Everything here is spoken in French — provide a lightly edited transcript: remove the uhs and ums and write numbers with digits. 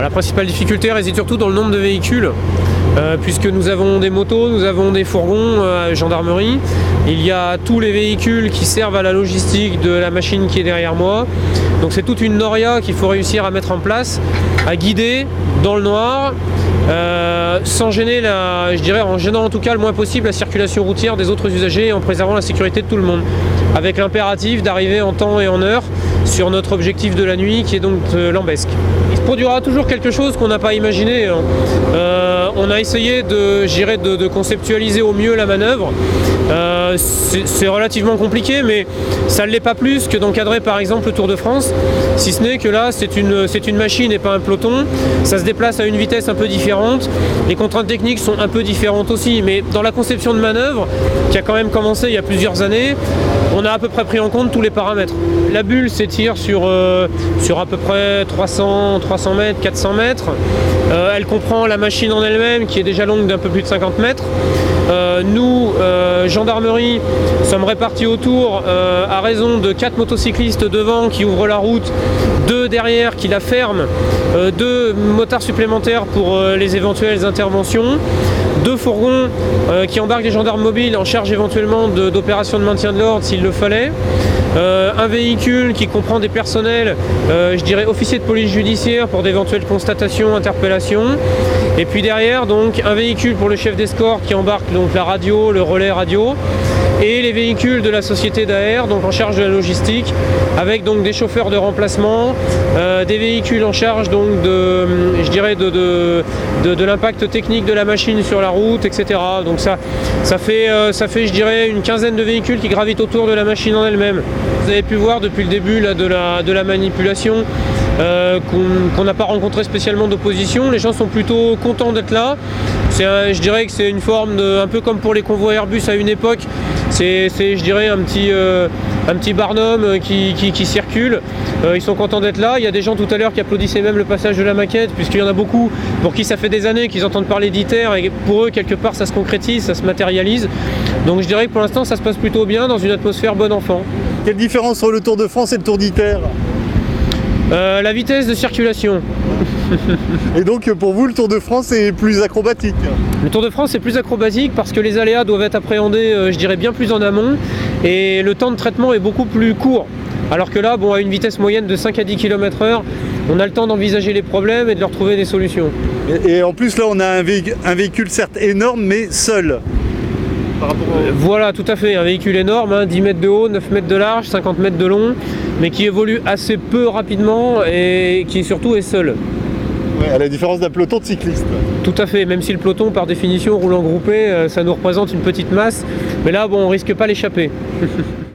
La principale difficulté réside surtout dans le nombre de véhicules, puisque nous avons des motos, nous avons des fourgons à la gendarmerie. Il y a tous les véhicules qui servent à la logistique de la machine qui est derrière moi. Donc c'est toute une noria qu'il faut réussir à mettre en place, à guider dans le noir, sans gêner en gênant en tout cas le moins possible la circulation routière des autres usagers et en préservant la sécurité de tout le monde. Avec l'impératif d'arriver en temps et en heure sur notre objectif de la nuit qui est donc Lambesc. Il se produira toujours quelque chose qu'on n'a pas imaginé. On a essayé de conceptualiser au mieux la manœuvre. C'est relativement compliqué, mais ça ne l'est pas plus que d'encadrer par exemple le Tour de France, si ce n'est que là c'est une machine et pas un peloton. Ça se déplace à une vitesse un peu différente, les contraintes techniques sont un peu différentes aussi, mais dans la conception de manœuvre, qui a quand même commencé il y a plusieurs années, on a à peu près pris en compte tous les paramètres. La bulle s'étire sur à peu près 300 mètres, 400 mètres. Elle comprend la machine en elle-même qui est déjà longue d'un peu plus de 50 mètres. Nous, gendarmerie, sommes répartis autour à raison de 4 motocyclistes devant qui ouvrent la route, 2 derrière qui la ferment, 2 motards supplémentaires pour les éventuelles interventions, 2 fourgons qui embarquent des gendarmes mobiles en charge éventuellement d'opérations de maintien de l'ordre s'il le fallait. Un véhicule qui comprend des personnels, officiers de police judiciaire pour d'éventuelles constatations, interpellations. Et puis derrière, donc, un véhicule pour le chef d'escorte qui embarque donc la radio, le relais radio. Et les véhicules de la société d'AR, donc en charge de la logistique, avec donc des chauffeurs de remplacement, des véhicules en charge donc de l'impact technique de la machine sur la route, etc. Donc ça fait je dirais une quinzaine de véhicules qui gravitent autour de la machine en elle-même. Vous avez pu voir depuis le début là, de la manipulation qu'on n'a pas rencontré spécialement d'opposition. Les gens sont plutôt contents d'être là. Je dirais que c'est une forme un peu comme pour les convois Airbus à une époque. C'est je dirais un petit Barnum qui circule. Ils sont contents d'être là. Il y a des gens tout à l'heure qui applaudissaient même le passage de la maquette, puisqu'il y en a beaucoup pour qui ça fait des années qu'ils entendent parler d'ITER et pour eux quelque part ça se concrétise, ça se matérialise. Donc je dirais que pour l'instant ça se passe plutôt bien dans une atmosphère bon enfant. Quelle différence entre le Tour de France et le Tour d'ITER ? La vitesse de circulation. Et donc pour vous le Tour de France est plus acrobatique? Le Tour de France est plus acrobatique parce que les aléas doivent être appréhendés je dirais bien plus en amont et le temps de traitement est beaucoup plus court. Alors que là, à une vitesse moyenne de 5 à 10 km/h, on a le temps d'envisager les problèmes et de leur trouver des solutions. Et en plus là on a un véhicule certes énorme mais seul. Voilà, tout à fait, un véhicule énorme, 10 mètres de haut, 9 mètres de large, 50 mètres de long, mais qui évolue assez peu rapidement et qui surtout est seul. Ouais, à la différence d'un peloton de cyclistes. Tout à fait, même si le peloton par définition roule en groupé, ça nous représente une petite masse, mais là on risque pas l'échapper.